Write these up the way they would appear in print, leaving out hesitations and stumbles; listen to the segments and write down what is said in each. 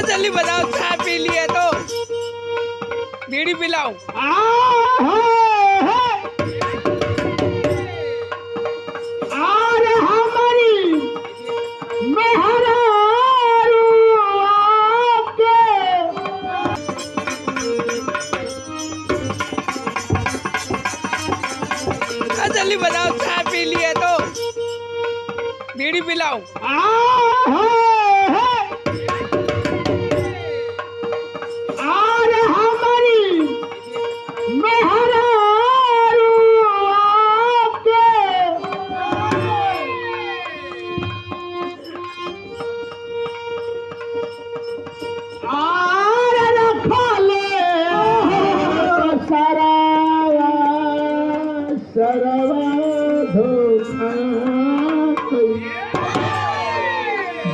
जल्दी बताओ, चाय पी लिए तो बीड़ी पिलाओ। जल्दी बताओ, चाय पी लिए तो बीड़ी पिलाओ।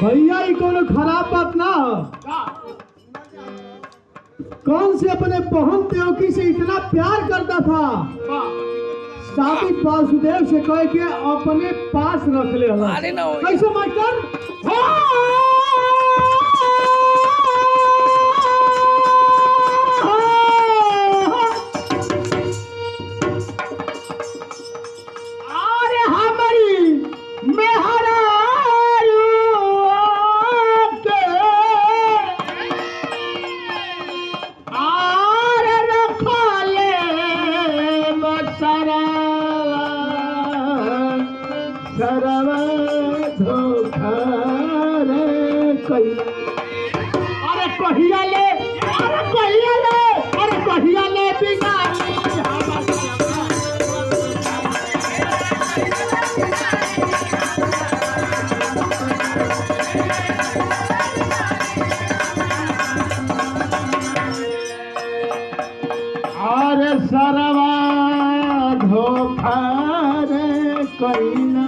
भैया ये कोनो खराब बात ना हो। कौन से अपने बहन देवकी से इतना प्यार करता था, शादी वासुदेव से कह के अपने पास रख ले। कैसे मास्टर? अरे कहिया ले, अरे कहिया ले, अरे कहिया ले बिगाड़ी। अरे सरवा धोखा रे कहिना।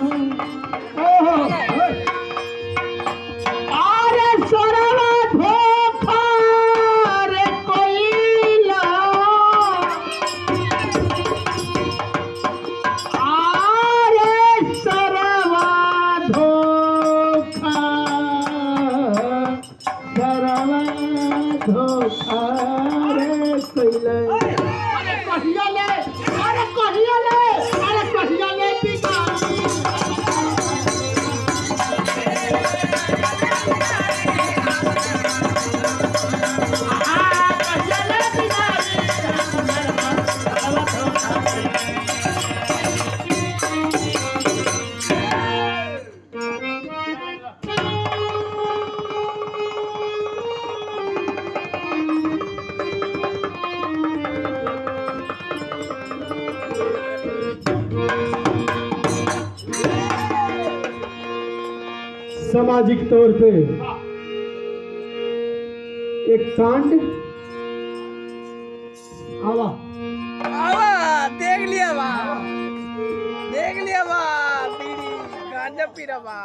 सामाजिक तौर पे एक कांड आवा देख लिया बा, देख लिया बा, बीड़ी गांजा पी रहा बा।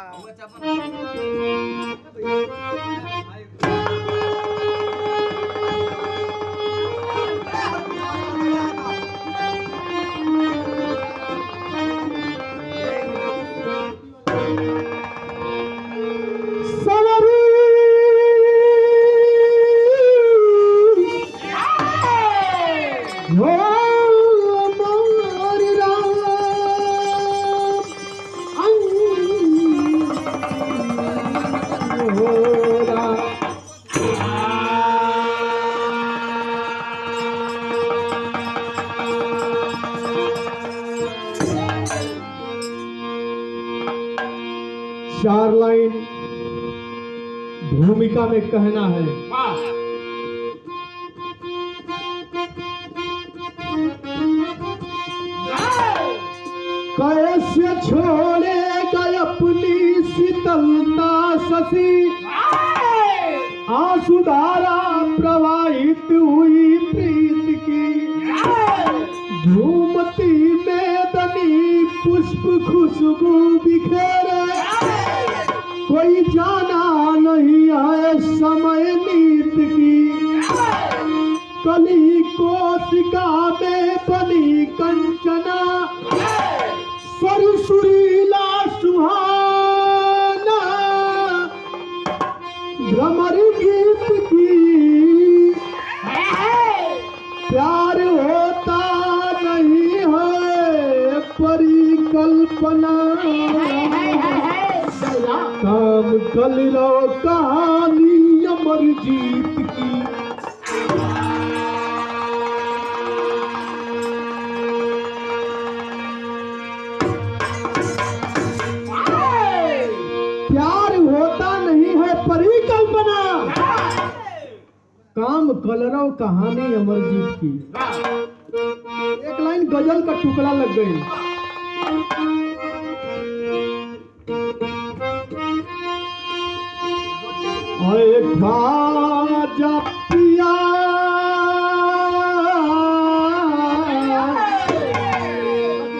चार लाइन भूमिका में कहना है। कैसे छोड़ेगा अपनी शीतलता शशि, आंसुधारा प्रवाहित हुई प्रीत की, झूमती मेदनी पुष्प खुशबू बिखेरे, कोई जाना नहीं आए समय नीत की, कली कोशिका में बनी कंचना, सर कल्पना काम कल रो कहानी अमरजीत की। प्यार होता नहीं है परिकल्पना काम कलरव कहानी अमरजीत की। एक लाइन गजल का टुकड़ा लग गई। अरे ख्वाजा पिया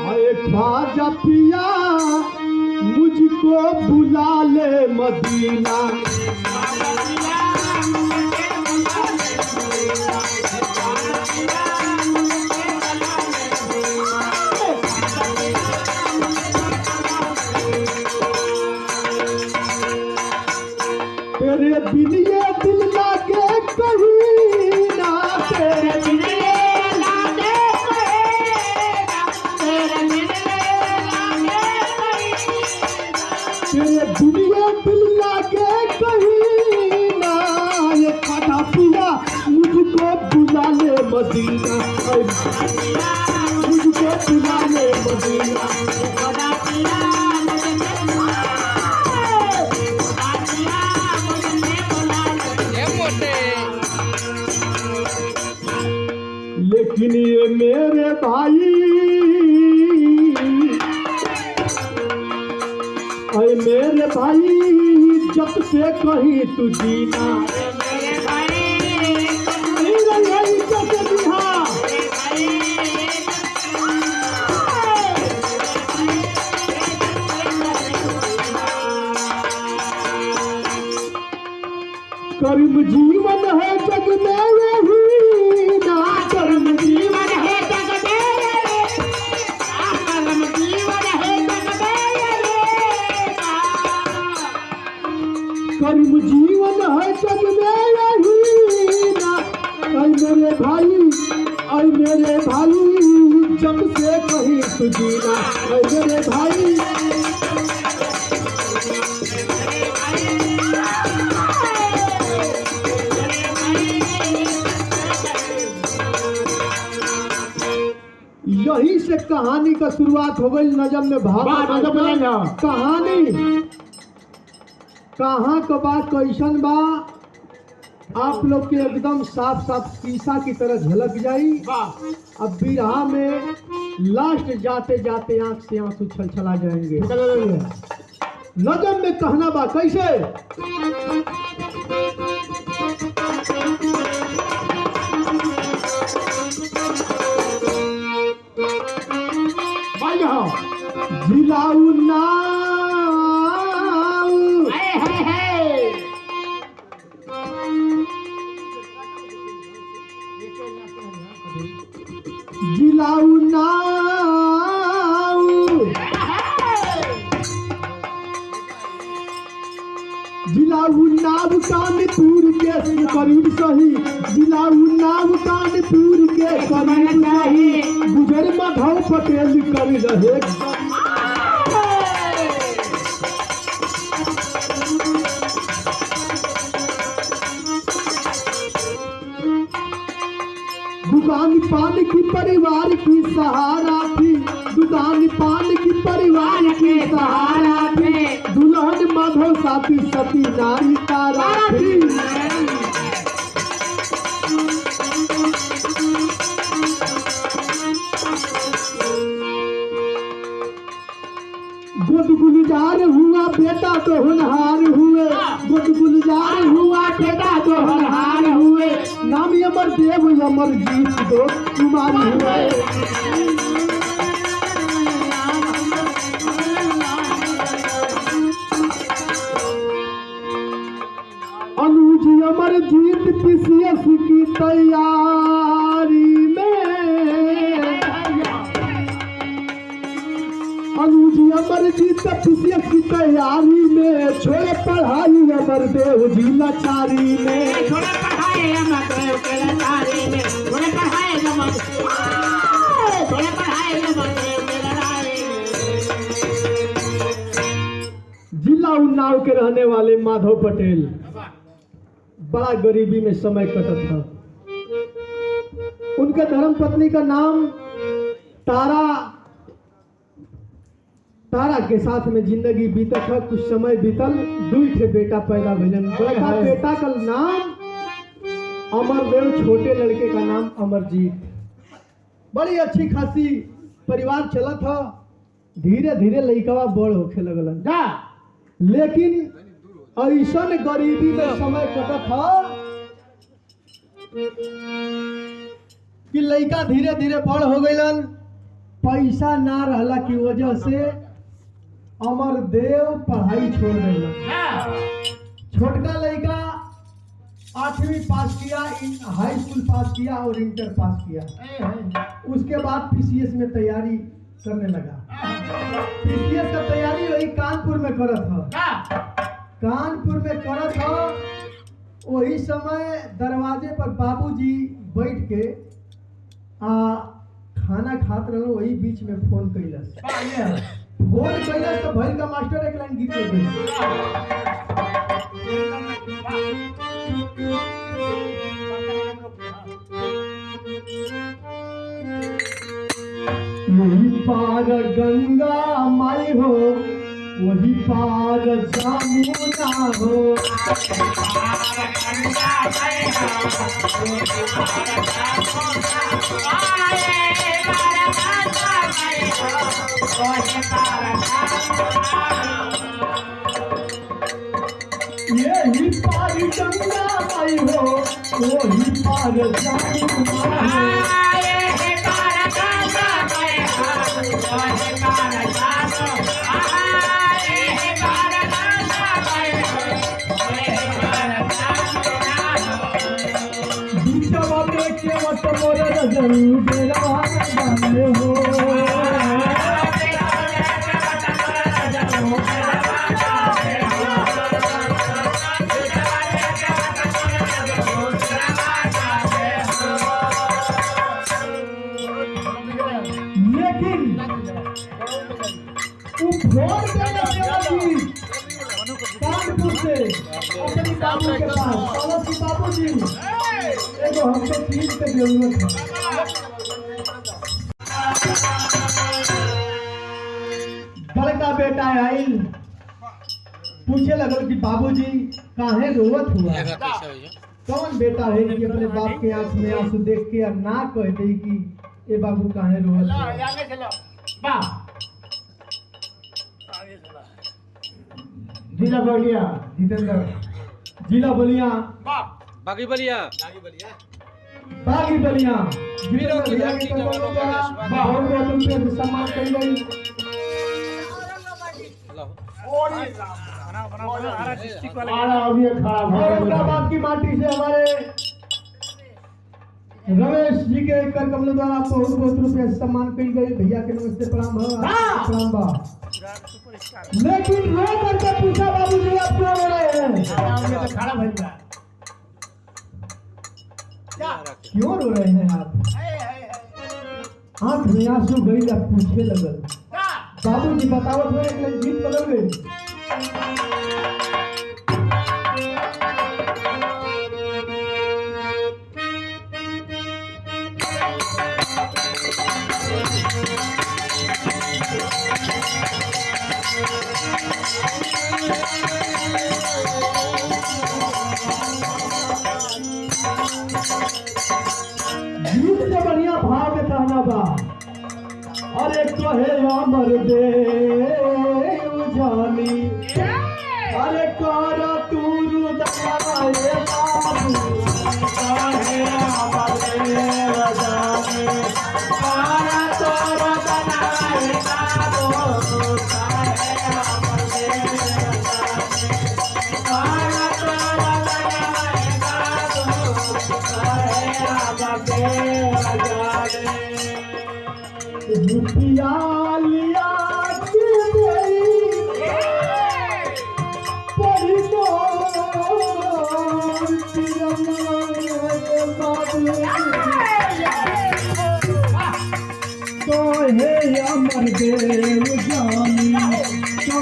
अरे ख्वाजा पिया मुझको बुला ले मदीना। तेरे बिन ये दिल लागे कहीं ना, तेरे बिन ये लागे कहीं ना, तेरे बिन ये लागे कहीं ना, तेरे बिन ये दिल लागे कहीं ना। ये खाना पिया मुझको बुला ले मदीना, मुझको बुला ले मदीना। खाना पिया लेकिन ये मेरे भाई अरे मेरे भाई जब से कहीं तू जीना कर्म जीवन है जग में यही ना, कर्म जीवन है जग में यही, कर्म जीवन है जग में यही ना, कर्म जीवन है जग में यही ना। ऐ मेरे भाई जब से कहीं तू जीना, ऐ मेरे भाई यही से कहानी का शुरुआत हो गई। नजम में भाव कहानी कहाँ का बात कैसन बा आप लोग के एकदम साफ साफ शीशा की तरह झलक जाई। अब बिरहा में लास्ट जाते जाते आंख से आंसू छलछला जाएंगे। नजम में कहना बा कैसे जिलाऊ नाव जिलाऊ नाव जिलाऊ नाव कानपुर के करीब सही, जिलाऊ नाव कानपुर के करीब सही, गुजर माधव पटेल कर रहे दुकान पान की परिवार की सहारा थी, दुकान पान की परिवार की सहारा थी, दुल्हन माधव साथी सती नारी तारा थी। गुद गुलजार हुआ बेटा तो होनहार हुए, गुद गुलजार हुआ बेटा तो होनहार हुए, नाम अमर देव अमरजीत दो कुमार हुए। अनुज अमरजीत पीसीएस की तैयारी में, अनुज अमरजीत पीसीएस की तैयारी में, छोड़े पढ़ाई अमरदेव जी लाचारी में, छोड़े पढ़ाई अमरदेव के लाचारी में, छोड़े पढ़ाई अमरदेव के लाचारी में। उन्नाव के रहने वाले माधव पटेल बड़ा गरीबी में समय कटत था। उनके धर्म पत्नी का नाम तारा के साथ में जिंदगी बीतत है। कुछ समय बीतल, 2 ठे बेटा पैदा भइलन। बड़का बेटा का नाम अमरदेव, छोटे लड़के का नाम अमरजीत। बड़ी अच्छी खासी परिवार चलत है। धीरे धीरे लड़कवा बड़ होखे लगलन, लेकिन ऐसा गरीबी में समय कटत है कि लड़का धीरे धीरे बड़ हो गइलन। पैसा ना रहला की वजह से अमरदेव पढ़ाई छोड़ दिलन। छोटका लड़का 8वीं पास किया, हाई स्कूल पास किया और इंटर पास किया। उसके बाद पीसीएस में तैयारी करने लगा। पीसीएस का तैयारी वही कानपुर में करत था। कानपुर में करत था। वही समय दरवाजे पर बाबूजी बैठ के खाना खात रहो। वही बीच में फोन कैलस तो भैल का मास्टर एक लाइन गीत गई। वही पार गंगा माई हो, वही पार जमुना हो। यही पार गंगा माई हो, वही पार जमुना हो। जरूर डेरा जाने हो। लेकिन कानपुर से अपनी बाबू के पास बाबू जी एगो हमको चीज के जरूरत है। बड़का बेटा आइल, पूछे लगल कि बाबूजी काहे रोवत हुआ। कौन बेटा है कि अपने बाप के आंख में आंसू देख के और ना कह दे कि ए बाबू काहे रोवत हुआ। जिला बलिया जितेंद्र, जिला बलिया बागी बलिया बागी बलिया वीरों की धरती का बहुत रुपये सम्मान करी गई। औरंगाबाद की माटी से हमारे रमेश जी के कर कमलों द्वारा बहुत रुपये सम्मान करी गई। भैया के नमस्ते प्रणाम बा। लेकिन रो करके पूछा बाबूजी आप क्यों रो रहे हैं? खड़ा भैया क्यों रो रहे हैं आप? आंख में आंसू गई। आप पूछे लगल बाबूजी बतावत में एक गीत बदल गई। गीत से बढ़िया भाव में कहना बा। अरे कहे अमर देव जानी, अरे कर तू रुदनाए बाबू। कहे अमर देव जानी, कर तू रुदनाए बाबू। कहे अमर देव जानी, कर तू रुदनाए बाबू। कहे अमर देव जानी, रुपया लिया के तो हे अमर देव जानी, तू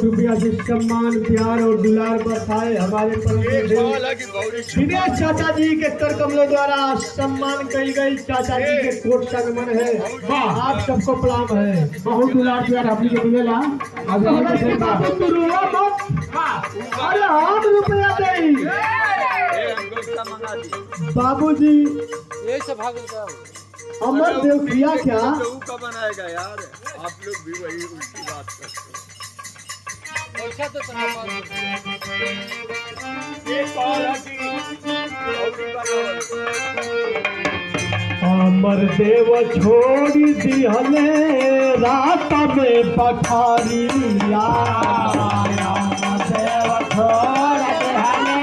रुपया से सम्मान प्यार और दुलार बरसाए हमारे विदेश चाचा जी के कर कमलों द्वारा सम्मान कही गई। चाचा जी के कोट संगमन है, आप सबको प्रणाम है। बहुत दुलार प्यार अपनी के मिलेला। अरे हम रुपया नहीं बाबूजी, ये सब भागल का अमर देव किया क्या का बनाएगा यार, आप लोग भी वही उल्टी बात करते हैं। पैसा तो अमर देव छोड़ दिहले रात में पखारिया। अमर देव छोड़ दिहले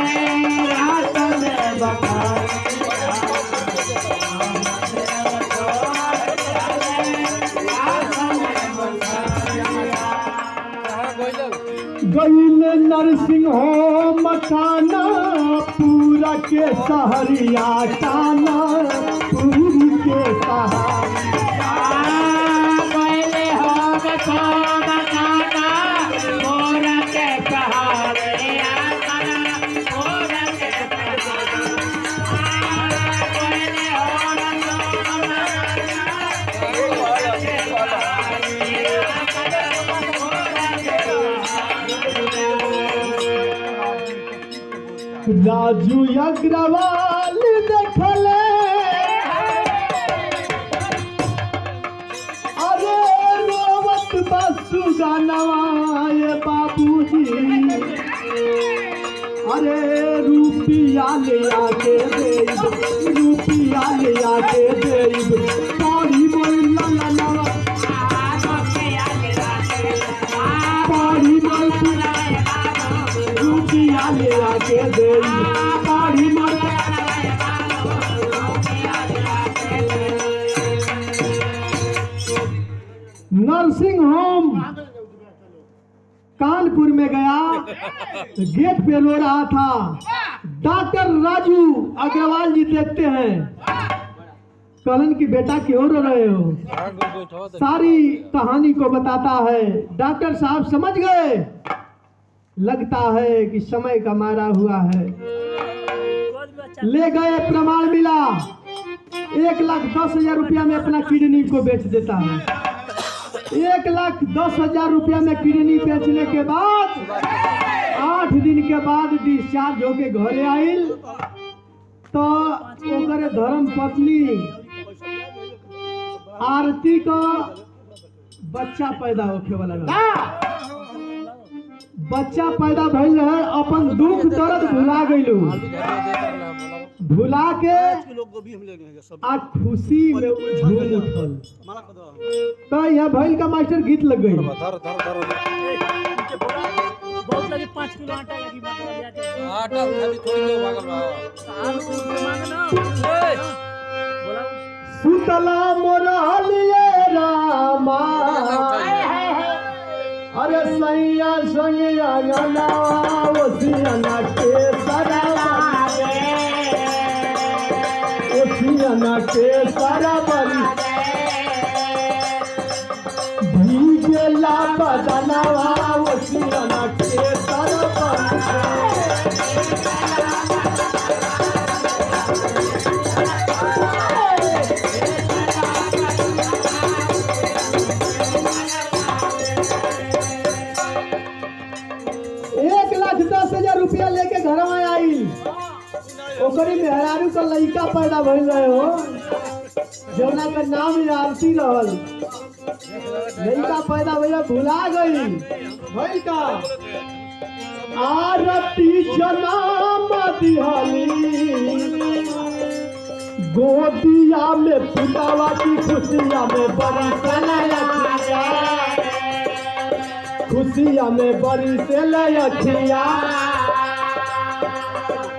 रात में पखारिया। गईल नरसिंह हो मकाना पूरा के सहरिया काना पूरी के सहारिया। गईल हो मकाना पूरा के सहारिया काना पूरा के राजू अग्रवाल देखले अरे रोवत बसु गानवाए बाबूजी। अरे रुपिया ले आके देब, रुपिया ले आके देब पारी बोल ललनवा पारी बोल रुपिया ले आके देब पारी बोल। नर्सिंग होम कानपुर में गया, गेट पे रो रहा था। डॉक्टर राजू अग्रवाल जी देखते हैं, कलन की बेटा क्यों रो रहे हो? सारी कहानी को बताता है। डॉक्टर साहब समझ गए, लगता है कि समय का मारा हुआ है। ले गए, प्रमाण मिला। 1,10,000 रुपया में अपना किडनी को बेच देता है। 1,10,000 रुपया में किडनी बेचने के बाद 8 दिन के बाद डिस्चार्ज होके घरे आइल तो ओकरे धर्म पत्नी आरती का बच्चा पैदा होके वाला रहा। बच्चा पैदा भइल है, अपन दुख दर्द भुला गइलू, भुला के आ खुशी में झूम उठल। तो यह भइल का मास्टर गीत लग गई। बहुत लगे 5 किलो आटा लगी आटा खाली थोड़ी के भागल बा। सुतला मोरलिए रामा, अरे सैया संग आंगना ओसियाना के सरवागे, ओसियाना के सरबरी भीगेला बदनवा ओसियाना के सरबरी। रुपया लेके घर में आई, ओकरी मेहरारू का लड़का पैदा भइल रहे हो, जौना का नाम आरती रहल। लड़का पैदा भइल, भुला गई भइल का आरती जन्म दिहली गोदिया में पुतावा की खुशिया में बड़ी सलैया, खुशिया में बड़ी से लयखिया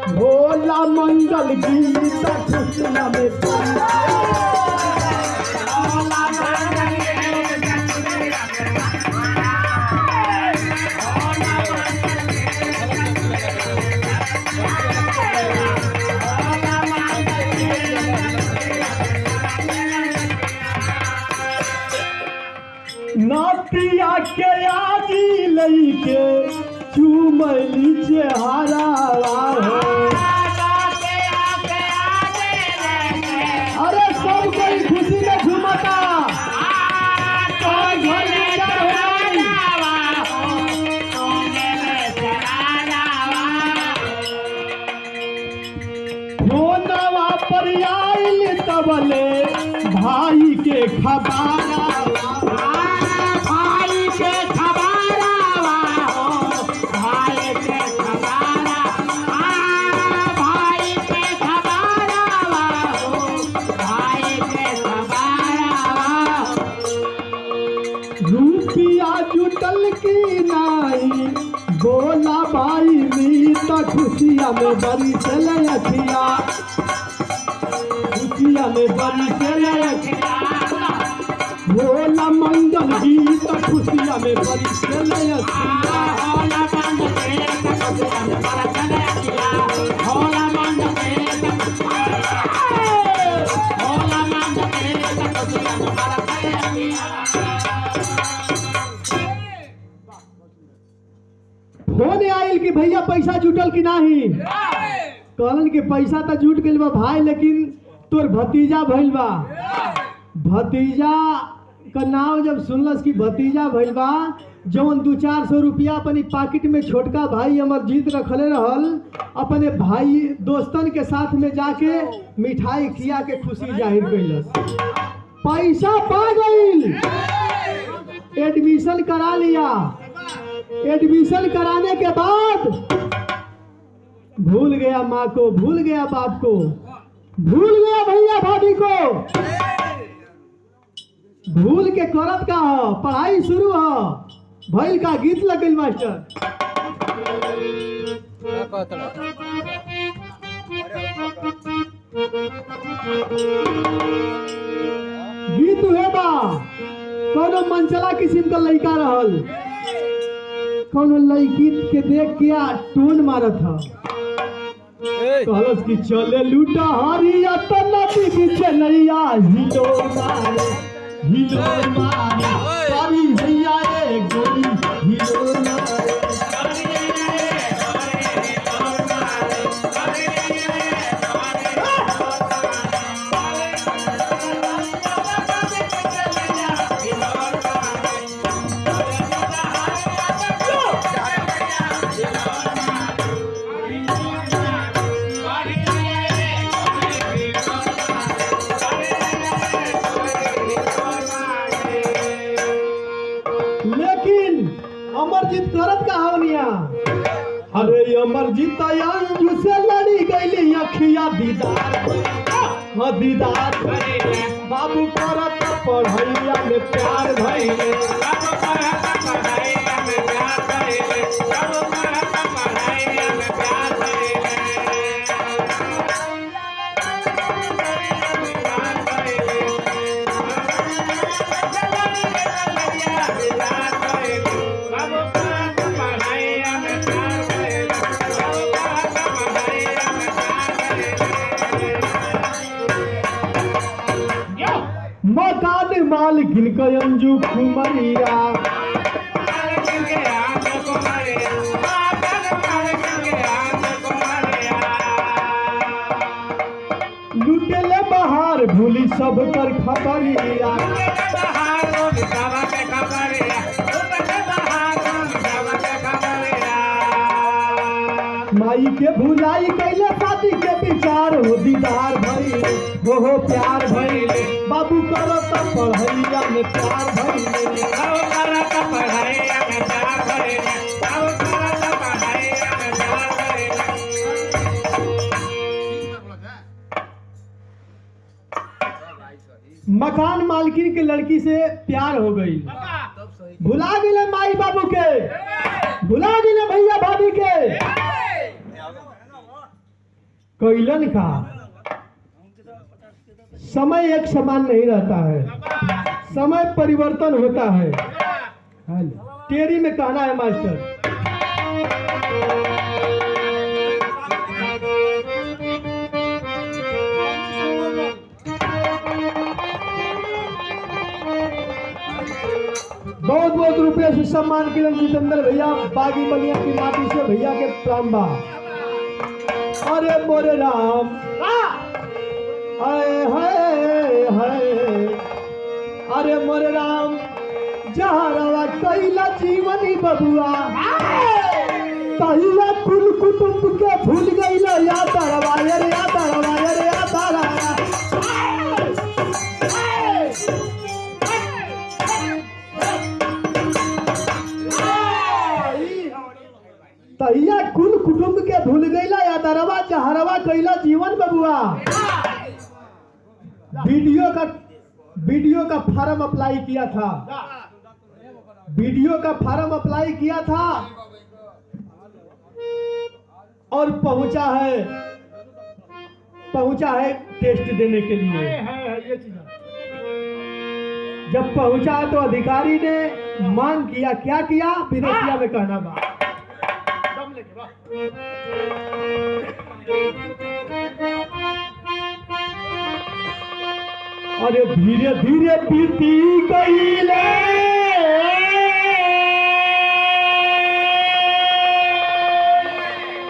भोला मंगल गीत खुशिया में भोला मंगल लईके चुमैली चेहरा हो। अरे सब कोई खुशी में झूमता। और घर में क्या हो रही? फोनवा पर आइल तबले भाई के खबारा, भाई के खबारा हो, भाई के खबारा, भाई के खबारा हो, भाई के खबारा। रुपिया जुटल की नाई बोला भाई मीत खुशिया में बड़ी चले अखिया, खुशिया में बड़ी चले अखिया। भोला मंगल गीत खुशिया में बड़ी चले अखिया। होला बंद के खुशिया में बड़ा चले अखिया, होला बंद के होला बंद के खुशिया में बड़ा चले अखिया। फोन आइल कि भैया पैसा जुटल कि नाही? कहलन कि पैसा तो जुट गइल बा भाई, लेकिन तोर भतीजा भइल बा। भतीजा का नाम जब सुनलस कि भतीजा भइल बा, जवन 200-400 रुपया अपनी पॉकेट में छोटका भाई अमरजीत रखले रहल, अपने भाई दोस्तन के साथ में जाके मिठाई खिया के खुशी जाहिर कइलस। पैसा पा गइल, एडमिशन करा लिया। एडमिशन कराने के बाद भूल गया माँ को, भूल गया बाप को, भूल गया भैया भाभी को, भूल के करत का हो पढ़ाई शुरू हो भइल का गीत लगल मास्टर। गीत हुए बा कोनो मंचला किस्म का लड़का रहल, कोनो लड़की के देख के टोन मारत था। कहलस कि चले लूटा हरिया तो नदी की चलैया हिलो मारे, हिलो मारे सारी भैया ए गोरी हिलो मारे। लेकिन अमरजीत करत का हवनिया, अरे अमरजीत अंजू से लड़ी गईली अखिया दीदार, हाँ दीदार बाबू करत पढ़ैया में प्यार भइले। मकान मालकिन का अंजू कुमरिया, लुटेले बहार भूली सब कर खबरिया। माई के भुलाई कैले शादी के विचार हो दीदार भइले, हो प्यार भइले बाबू करत पढ़ैया में प्यार भइले। मकान मालकिन के लड़की से प्यार हो गई, भुला गए माई बाबू के, भुला गए भैया भाभी के। कैलन का समय एक समान नहीं रहता है, समय परिवर्तन होता है। टेरी में कहना है मास्टर। बहुत बहुत रुपये से सम्मान के लिए जितेंद्र भैया बागी बलिया की माटी से भैया के प्राण बा। अरे मोरे राम हाय हाय हाय, अरे मोरे राम जहाँ रवा कैला जीवनी बबुआ तहिया कुल कुटुंब के भूल गईला या तारवा रे या तारवा रे या तारा। तहिया कुल कुटुंब के भूल गईला या तारवा जहरवा कैला जीवन बबुआ। वीडियो का फॉर्म अप्लाई किया था, वीडियो का फॉर्म अप्लाई किया था और पहुंचा है टेस्ट देने के लिए। जब पहुंचा तो अधिकारी ने मांग किया, क्या किया विदेशिया में कहना बा। अरे धीरे धीरे बीती गईले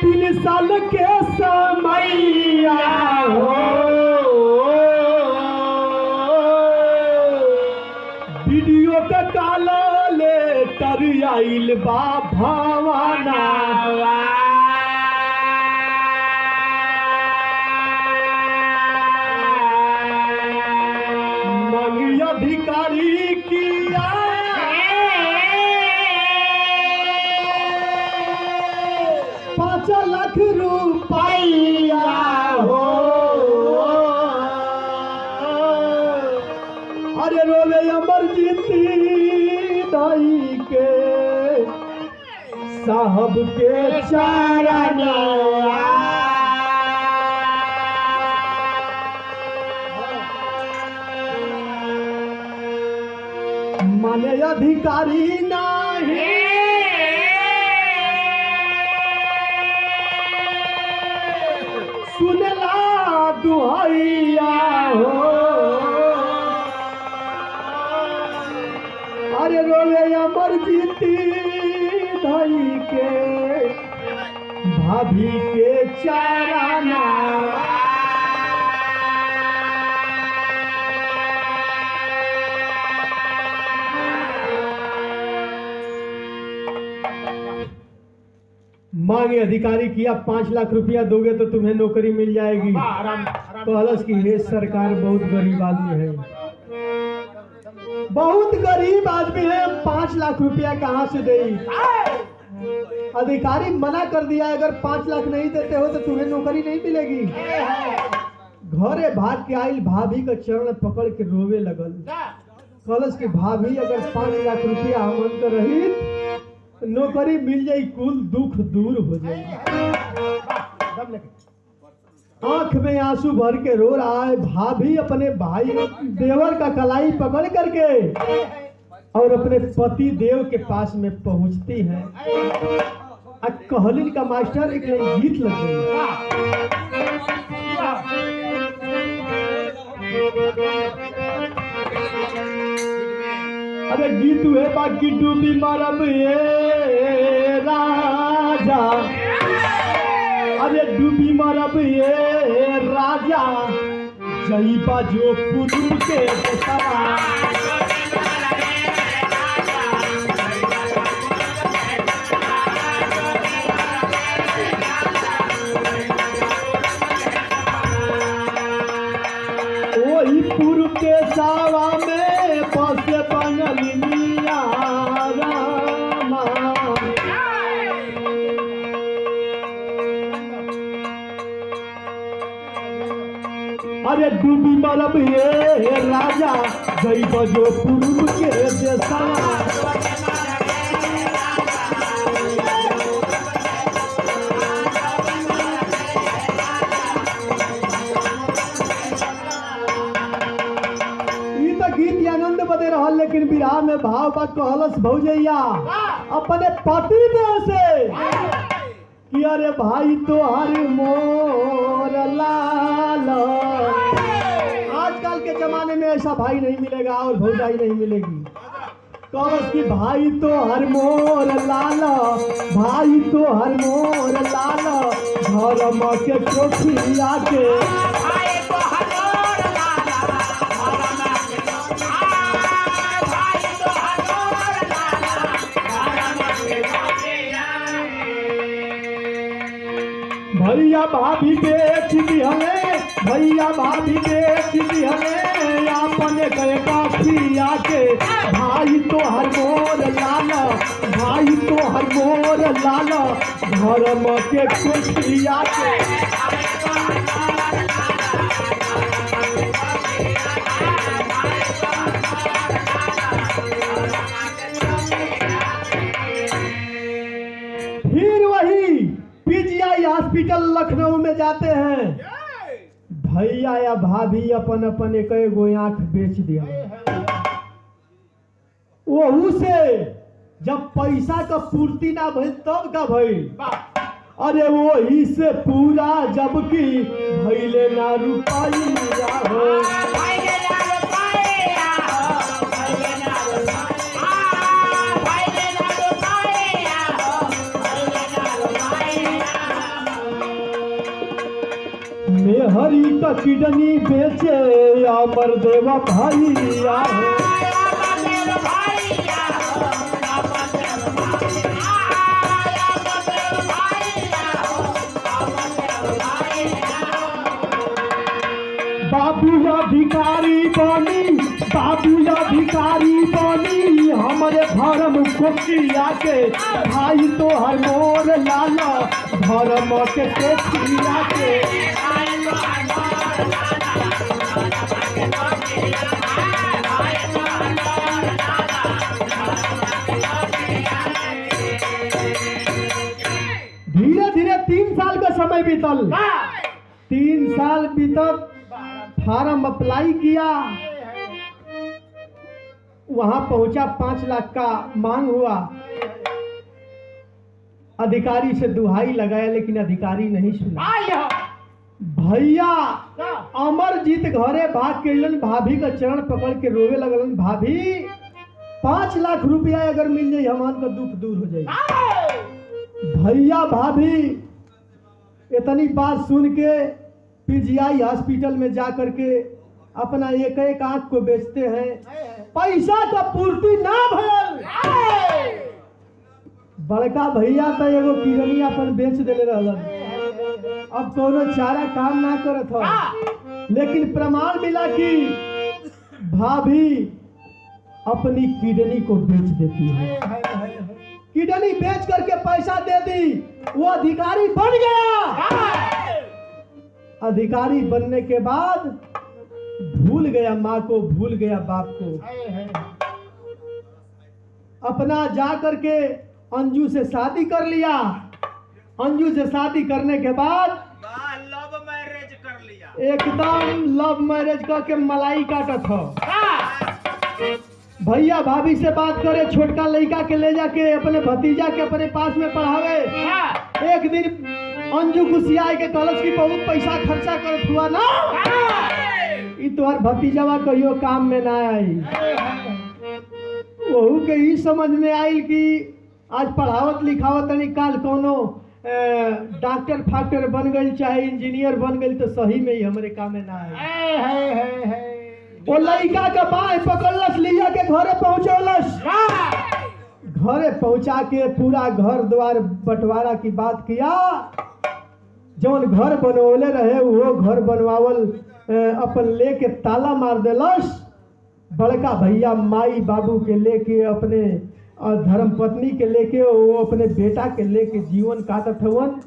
3 साल के समैया हो, वीडियो का काला लेटर आइल बा भवाना। अधिकारी किया 5 लाख रुपया हो। अरे रोवे अमरजीती दाई के साहब के चरण माने अधिकारी नहीं सुनला दुहैया हो। अरे रोवे अमरजीती धई के भाभी के चरना। मांगे अधिकारी किया 5 लाख रुपया दोगे तो तुम्हें नौकरी मिल जाएगी। कहलस की हे सरकार बहुत गरीब आदमी है, बहुत गरीब आदमी है, 5 लाख रुपया कहाँ से दे। अधिकारी मना कर दिया अगर 5 लाख नहीं देते हो तो तुम्हें नौकरी नहीं मिलेगी। घरे भाग के आइल भाभी का चरण पकड़ के रोवे लगल। कहलस की भाभी अगर 5 लाख रुपया हमन कर रही नौकरी मिल जाई, कुल दुख दूर हो जाएगी। आंख में आंसू भर के रो रहा है। भाभी अपने भाई देवर का कलाई पकड़ करके और अपने पति देव के पास में पहुंचती है। कहलिन का मास्टर एक गीत लग गई। अरे गीत है बाकी डूबी मरब ये राजा, अरे डूबी मरब ये राजा जही बाजो पुरुष के सरा। वही पूर्व के सावा में बस बंगलिया रामा। अरे डूबी मरब ये राजा गई बजो पूर्व के देशा। आनंद बदे रहा लेकिन विराह में भाव बा। कहलस भौजैया अपने पति देव से कि अरे भाई तोहर मोर लाल। आजकल के जमाने में ऐसा भाई नहीं मिलेगा और भौजाई नहीं मिलेगी। कहस कि भाई तो हर मोर लाल, भाई तो हर मोर लाल, धर्म के कोठिया के भाई तो हजूर लाला भाई तो हजूर लाला भैया भाभी बेच दिहले, भैया भाभी बेच दिहले अपने गए काफिया के। भाई तो हर मोर लाल, भाई तो हर मोर लाल, धर्म के कोठिया के फिर वही पीजीआई हॉस्पिटल लखनऊ में जाते हैं। भैया या भाभी अपन अपन एक गो आंख बेच दिया। वहू से जब पैसा का पूर्ति ना भइल तब का भइल, अरे वही से पूरा जबकि भइले ना रुपया हो। मेहरी का किडनी बेचे अमर देवा भैया हो। बाबू अधिकारी बनी, बाबू अधिकारी बनी हमारे धर्म कोठिया के। भाई तो हर मोर लाल, धर्म के कोठिया के धीरे धीरे 3 साल का समय बीतल। 3 साल बीतल, फार्म अप्लाई किया, वहां पहुंचा, 5 लाख का मांग हुआ। अधिकारी से दुहाई लगाया लेकिन अधिकारी नहीं सुना। भैया अमरजीत घरे भाग के अइलन, भाभी का चरण पकड़ के रोवे लगलन। भाभी 5 लाख रुपया अगर मिल जाए हमार का दुख दूर हो जाए। भैया भाभी इतनी बात सुन के पीजीआई हॉस्पिटल में जा करके अपना एक एक आंख को बेचते हैं। पैसा का पूर्ति ना भयल। बड़का भैया तो एगो किडनी अपन बेच देले रहलन, अब कोनो चारा काम ना करत हो। लेकिन प्रमाण मिला कि भाभी अपनी किडनी को बेच देती है। किडनी बेच करके पैसा दे दी, वो अधिकारी बन गया। अधिकारी बनने के बाद भूल गया माँ को, भूल गया बाप को। अपना जा करके अंजू से शादी कर लिया। अंजू से शादी करने के बाद लव मैरिज कर लिया, एकदम लव मैरिज करके मलाई काटा था। भैया भाभी से बात करे, छोटका लड़का के ले जाके अपने भतीजा के अपने पास में पढ़ावे। एक दिन अंजू खुशियाई के कलश की बहुत पैसा खर्चा करत हुआ ना, ई तोहर भतीजावा कहियो काम में ना आई। वहू के ही समझ में आयल कि आज पढ़ावत लिखावत तनी, काल कोनो डॉक्टर फाक्टर बन गई चाहे इंजीनियर बन गई तो सही में ही हमारे काम में ना आई। वो लड़का का बाह पकड़लस, लिया के घरे पहुंचौलस। घरे पहुंचा के पूरा घर द्वार बंटवारा की बात किया। जौन घर बनवले रहे वो घर बनवावल अपन लेके ताला मार देलस। बड़का भैया माई बाबू के लेके, अपने धर्म पत्नी के लेके, वो अपने बेटा के लेके जीवन काटत हवन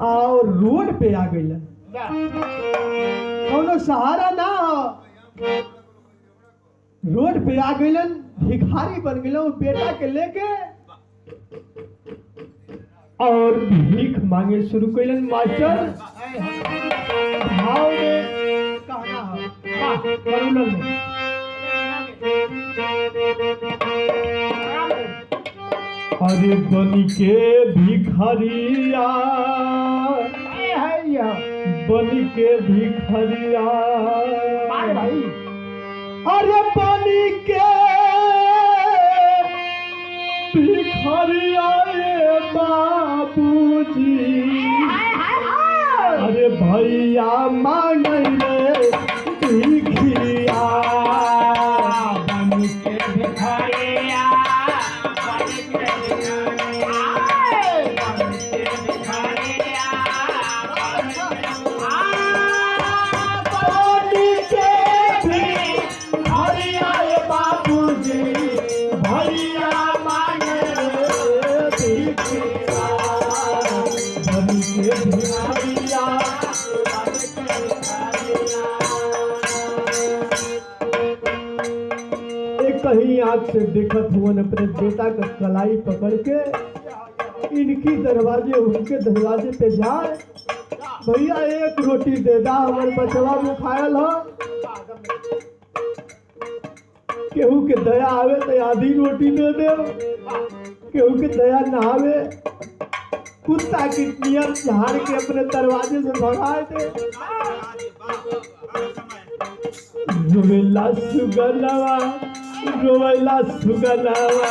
और रोड पे आ गई। कौनो सहारा ना, रोड पे आ गईलन, भिखारी बन गए बेटा के लेके और भीख मांगे शुरू कैलन। मास्टर भाव में कहना है करुणन में, अरे बन के भिखारिया, बन के भिखारिया, अरे बन के भिखारिया ये बाबूजी अरे भैया मांगे रे भिखिया बन के भिखारिया बन के भिखारिया बन के भिखारिया भिखारिया ये बाबूजी भैया मांगे रे भिखिया बन के भिखारिया कहीं आँख से देखत हुआ अपने बेटा का कलाई पकड़ के इनकी दरवाजे उनके दरवाजे पे जाए भैया एक रोटी दे दा हमारे बचवा में खायल हो केहू के दया आवे तो आधी रोटी दे दे केहू के दया ना आवे कुत्ता की नियत झाड़ के अपने दरवाजे से भगाए दे रोवेला सुगनवा रोवेला सुगनवा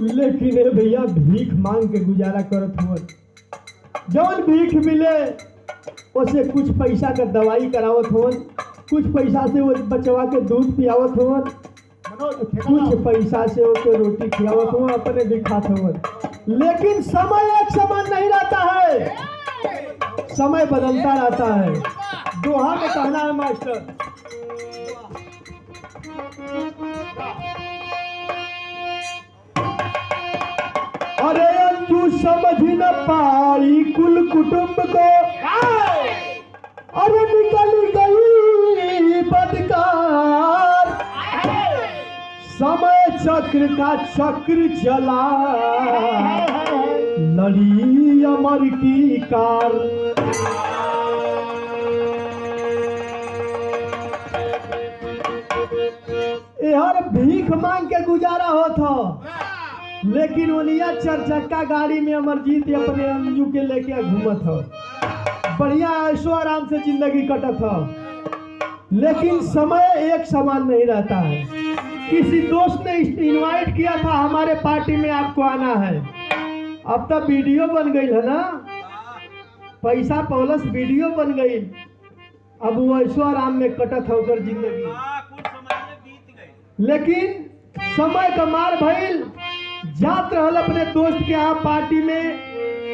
लेकिन ए भैया भीख मांग के गुजारा करत हुआ जौन भीख मिले उसे कुछ पैसा का दवाई करावत हुआ कुछ पैसा से वो बचवा के दूध पियावत हुआ कुछ पैसा से ओके रोटी खिलावत हुआ अपने भी खाते हुआ लेकिन समय एक समान नहीं रहता है समय बदलता रहता है दोहा में कहना है मास्टर अरे अंजू समझ न पाई कुल कुटुंब को अरे निकल गई बदकार समय चक्र का चक्र चला लड़ी अमर की कार यार भीख मांग के गुजारा होता लेकिन ओनिया 4 चक्का गाड़ी में अमरजीत अपने अंजू के लेके घूमत हो बढ़िया ऐशो आराम से जिंदगी कटत हो लेकिन समय एक समान नहीं रहता है किसी दोस्त ने इनवाइट किया था हमारे पार्टी में आपको आना है अब तक वीडियो बन गई है ना पैसा प्लस वीडियो बन गई अब वो ऐशो आराम में कटत होकर जिंदगी लेकिन समय का मार भइल जात रहल अपने दोस्त के यहाँ पार्टी में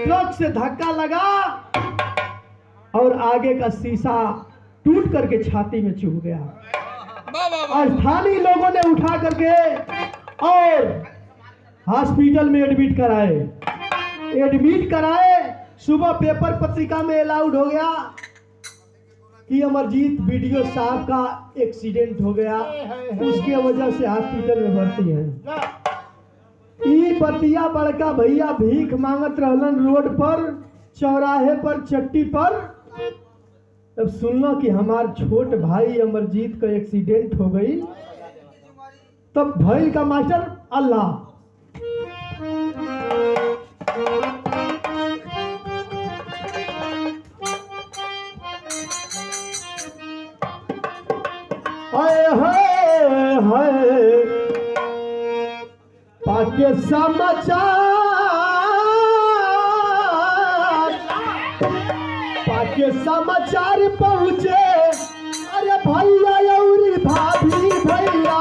ट्रक से धक्का लगा और आगे का शीशा टूट करके छाती में चुभ गया और स्थानीय लोगों ने उठा करके और हॉस्पिटल में एडमिट कराए सुबह पेपर पत्रिका में अलाउड हो गया कि अमरजीत वीडियो साहब का एक्सीडेंट हो गया उसके वजह से हॉस्पिटल में भर्ती है ई बतिया बड़का भैया भीख मांगत रहलन रोड पर चौराहे पर चट्टी पर तब सुनना कि हमार छोट भाई अमरजीत का एक्सीडेंट हो गई तब भाई का मास्टर अल्लाह हाय हाय हाय पाके समाचार पहुँचे, अरे भैया औरी भाभी भैया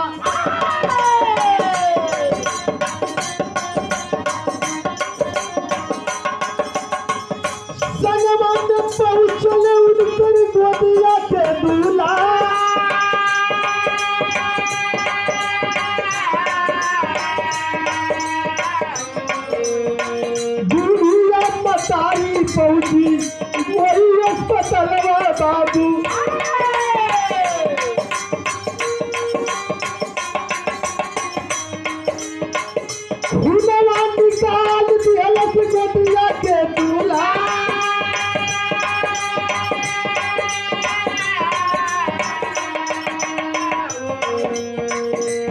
संगमंद पहुँचले उनकर गोदिया के दूल्हा। बुढ़िया मतारी पहुँची वही अस्पतालवा बाबू। खुनवा निकाल दिहलस गोदिया के दूल्हा।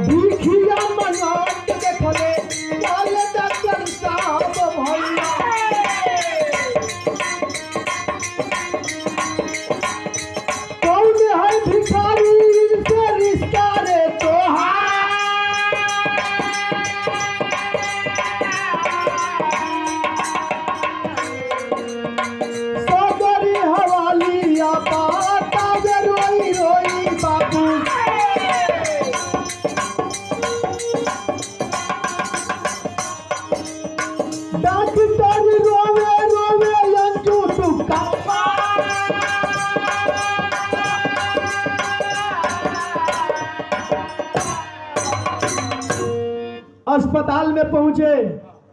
भूखिया मनात देखले लाल डॉक्टर साहब भैया। कौन है भिखारी इनसे रिश्ता रे सोगरी हवाली या बाता रोई रोई बाबू। डॉक्टर रोवे रोवे अंजू टुका। अस्पताल में पहुंचे,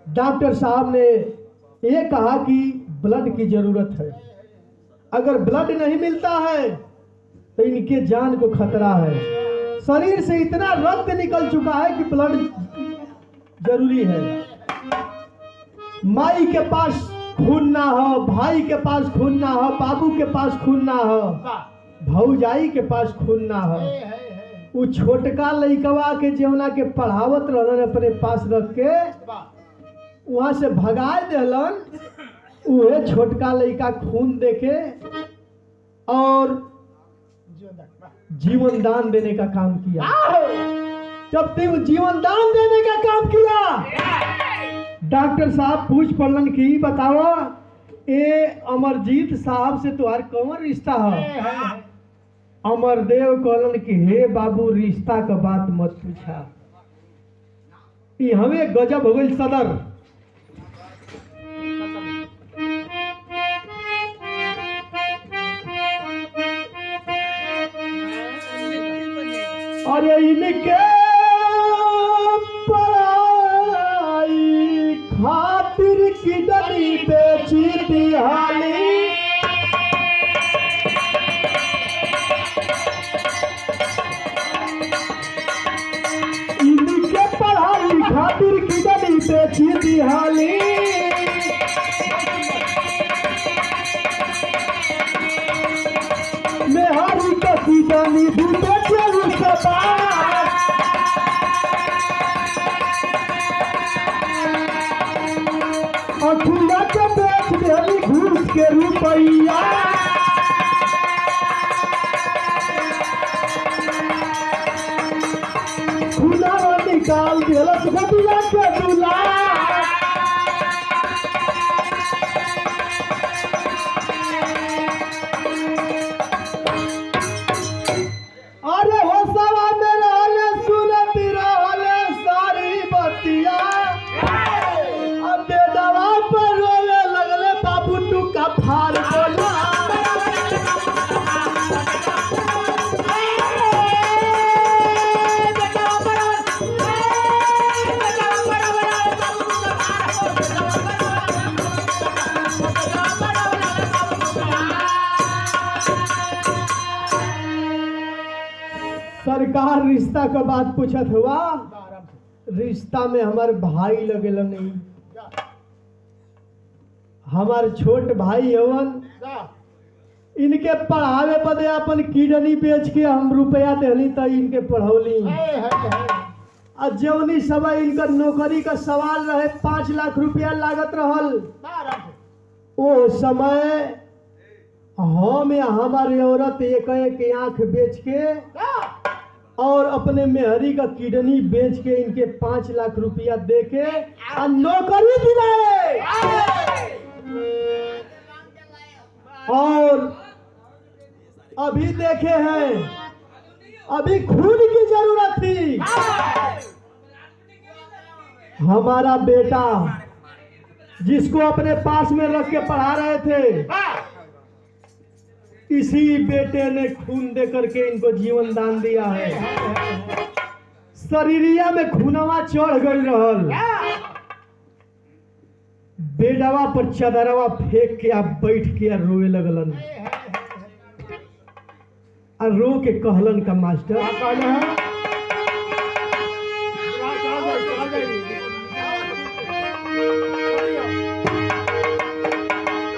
डॉक्टर साहब ने ये कहा कि ब्लड की जरूरत है, अगर ब्लड नहीं मिलता है तो इनके जान को खतरा है। शरीर से इतना रक्त निकल चुका है कि ब्लड जरूरी है। माई के पास खून ना हो, भाई के पास खून ना हो, बाबू के पास खून ना हो, भौजाई के पास खून ना हो। वो छोटका लइकवा के जेवना के पढ़ावत रहलन अपने पास रख के वहां से भगा देलन। उहे छोटका लइका खून देके और जीवन दान देने का काम किया। जब तुम जीवन दान देने का काम किया, डॉक्टर साहब पूछ पड़लन कि बताओ ए अमरजीत साहब से तुम्हार कौन रिश्ता है? अमरदेव कहलन कि हे बाबू रिश्ता का बात मत पूछा, ये हमें गजब हो गई सदर। अरे इनके पढ़ाई खातिर की डरी बेची दिहाली। इनके पढ़ाई खातिर की डरी बेची दिहाली। मेहारी कसी जानी दूटे अखुला के बेच देली घूस के रुपैया। खुला निकाल देलस गोदिया के दूल्हा। अरे हो सवा में रहले सुनत रहले सारी बतिया। अब बेदवा पर रोवे लगले बाबू टुका फाड़ बोला। सरकार रिश्ता का बात पूछत हुआ, रिश्ता में हमारे भाई लगेला नहीं। हमारे छोट भाई हवन, इनके पढ़ावे बदे अपन किडनी बेच के हम रुपया देली तो इनके पढ़ौली। और जौनी समय इनका नौकरी का सवाल रहे 5 लाख रुपया लागत रहल। वो समय हम या हमारी औरत एक एक आंख बेच के और अपने मेहरी का किडनी बेच के इनके 5 लाख रुपया दे के और नौकरी दिलाए। और अभी देखे हैं, अभी खून की जरूरत थी। हमारा बेटा जिसको अपने पास में रख के पढ़ा रहे थे, इसी बेटे ने खून दे करके इनको जीवन दान दिया है। शरीरिया में खूनवा चढ़ गई रहल, बेडवा पर चदरवा फेंक के आप बैठ के रोए लगलन। और रो के कहलन का मास्टर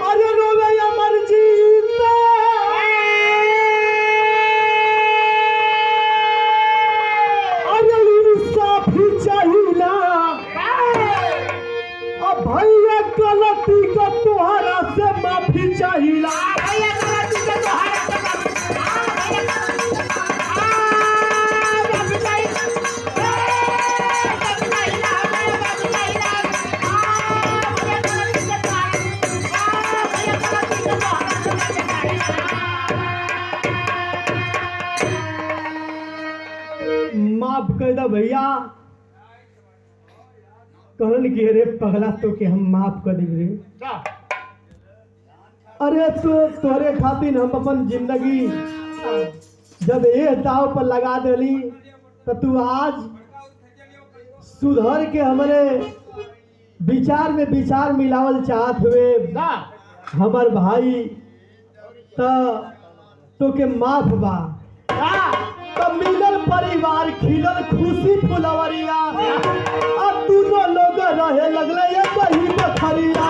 अरे रोवे अमर जीता, अरे इंसाफ चाहिला। अब भैया गलती का तुम्हारा से माफी चाहिला। माफ कर दो भैया। कहलन कि अरे पगला तो के हम माफ कर दी रे। अरे तो तोरे खातिर हम अपन जिंदगी जब ये दाव पर लगा देली, तो तू आज सुधर के हमारे विचार में विचार मिलावल चाहत हुए हमार भाई, तो के माफ बा। तब मिलल परिवार, खिलल खुशी फुलवरिया, अब दोनों लोग रहे लगले ये वही बखरिया।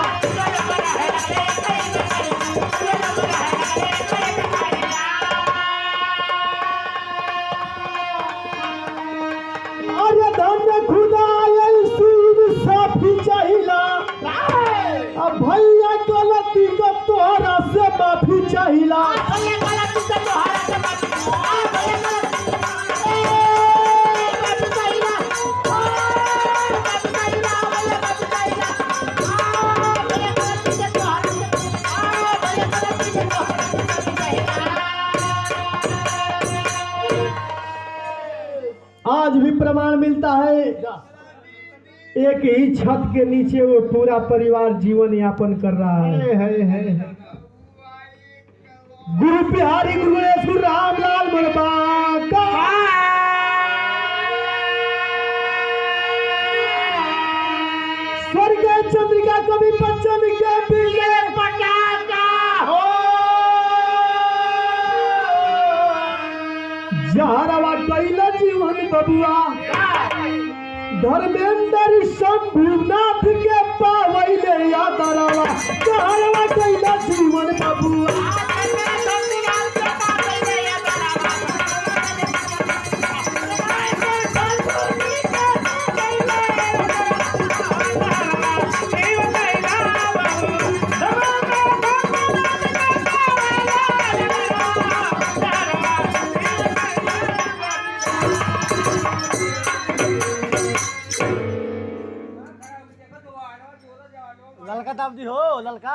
अरे धन खुदा साफी चाहिला। अब भैया गलती का तोहरा से माफी चाहिला। आज भी प्रमाण मिलता है, एक ही छत के नीचे वो पूरा परिवार जीवन यापन कर रहा है। गुरु बिहारी गुरु रामलाल मरबा का स्वर्ग चंद्रिका कवि बच्चन के विजय पटाखा हो। जहरवा कैला जीवन बबुआ, धर्मेंद्र शंभुनाथ के पावैले यादरवा। जहरवा कैला जीवन बबुआ, ललका दाब दी हो, ललका।